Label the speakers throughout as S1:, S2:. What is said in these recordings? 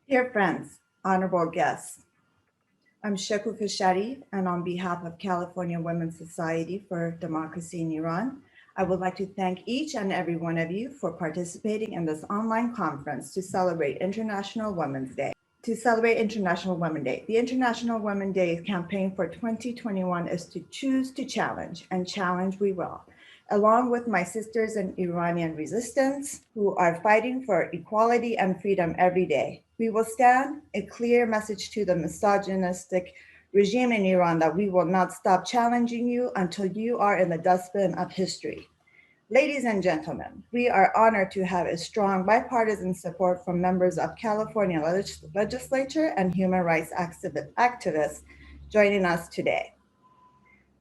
S1: Dear friends, honorable guests, I'm Shakufeh Sharif, and on behalf of California Women's Society for Democracy in Iran, I would like to thank each and every one of you for participating in this online conference to celebrate International Women's Day. The International Women's Day campaign for 2021 is to choose to challenge, and challenge we will. Along with my sisters in Iranian resistance who are fighting for equality and freedom every day, we will stand a clear message to the misogynistic regime in Iran that we will not stop challenging you until you are in the dustbin of history. Ladies and gentlemen, we are honored to have a strong bipartisan support from members of California legislature and human rights activists joining us today.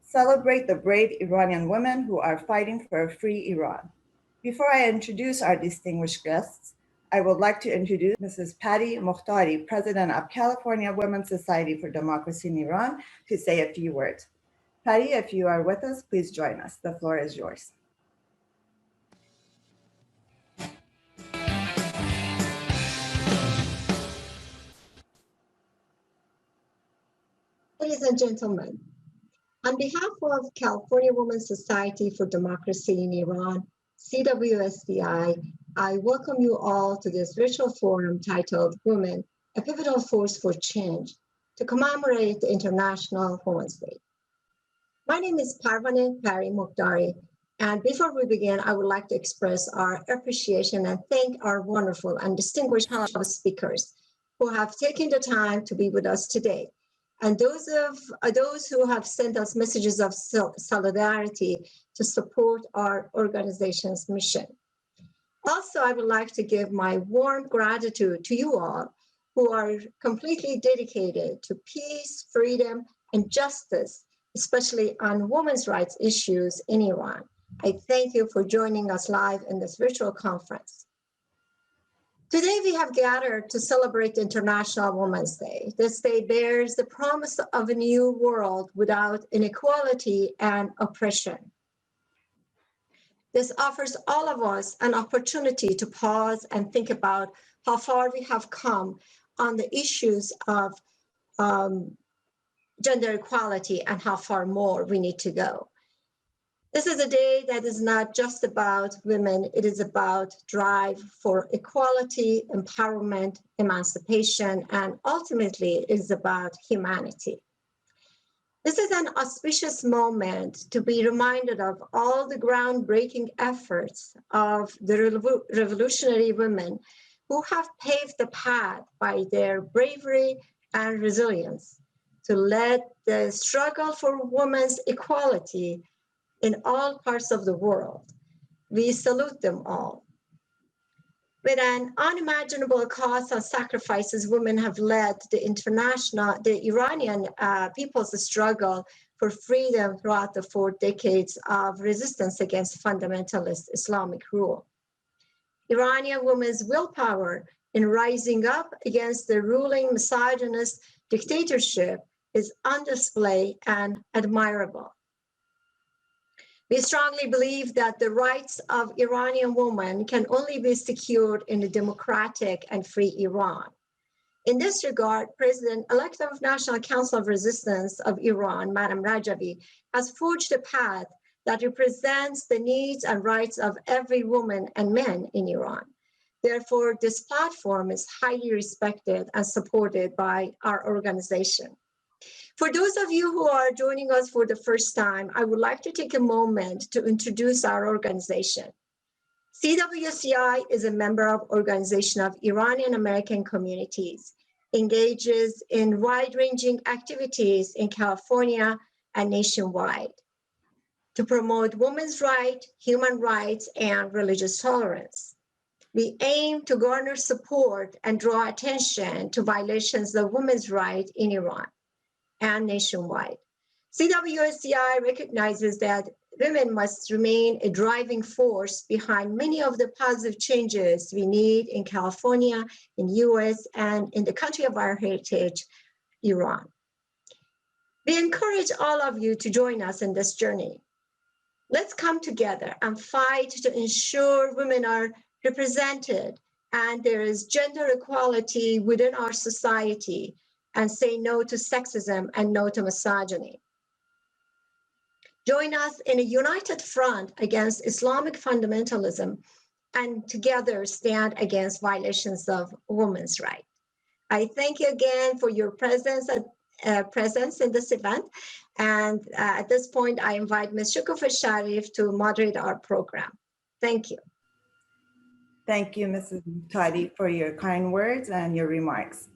S1: Celebrate the brave Iranian women who are fighting for a free Iran. Before I introduce our distinguished guests, I would like to introduce Mrs. Pari Mokhtari, President of California Women's Society for Democracy in Iran, to say a few words. Pari, if you are with us, please join us. The floor is yours.
S2: Ladies and gentlemen, on behalf of California Women's Society for Democracy in Iran, CWSDI, I welcome you all to this virtual forum titled Women, a Pivotal Force for Change, to commemorate the International Women's Day. My name is Pari Mokhtari, and before we begin, I would like to express our appreciation and thank our wonderful and distinguished panel of speakers who have taken the time to be with us today, and those who have sent us messages of solidarity to support our organization's mission. Also, I would like to give my warm gratitude to you all who are completely dedicated to peace, freedom, and justice, especially on women's rights issues in Iran. I thank you for joining us live in this virtual conference. Today, we have gathered to celebrate International Women's Day. This day bears the promise of a new world without inequality and oppression. This offers all of us an opportunity to pause and think about how far we have come on the issues of gender equality and how far more we need to go. This is a day that is not just about women, it is about drive for equality, empowerment, emancipation, and ultimately it is about humanity. This is an auspicious moment to be reminded of all the groundbreaking efforts of the revolutionary women who have paved the path by their bravery and resilience to lead the struggle for women's equality in all parts of the world. We salute them all. With an unimaginable cost and sacrifices, women have led the Iranian people's struggle for freedom throughout the 4 decades of resistance against fundamentalist Islamic rule. Iranian women's willpower in rising up against the ruling misogynist dictatorship is on display and admirable. We strongly believe that the rights of Iranian women can only be secured in a democratic and free Iran. In this regard, President-elect of National Council of Resistance of Iran, Madam Rajavi, has forged a path that represents the needs and rights of every woman and man in Iran. Therefore, this platform is highly respected and supported by our organization. For those of you who are joining us for the first time, I would like to take a moment to introduce our organization. CWCI is a member of Organization of Iranian American Communities, engages in wide-ranging activities in California and nationwide to promote women's rights, human rights, and religious tolerance. We aim to garner support and draw attention to violations of women's rights in Iran and nationwide. CWSCI recognizes that women must remain a driving force behind many of the positive changes we need in California, in US, and in the country of our heritage, Iran. We encourage all of you to join us in this journey. Let's come together and fight to ensure women are represented and there is gender equality within our society, and say no to sexism and no to misogyny. Join us in a united front against Islamic fundamentalism and together stand against violations of women's rights. I thank you again for your presence in this event. And at this point, I invite Ms. Shakufeh Sharif to moderate our program. Thank you.
S1: Thank you, Mrs. Mokhtari, for your kind words and your remarks.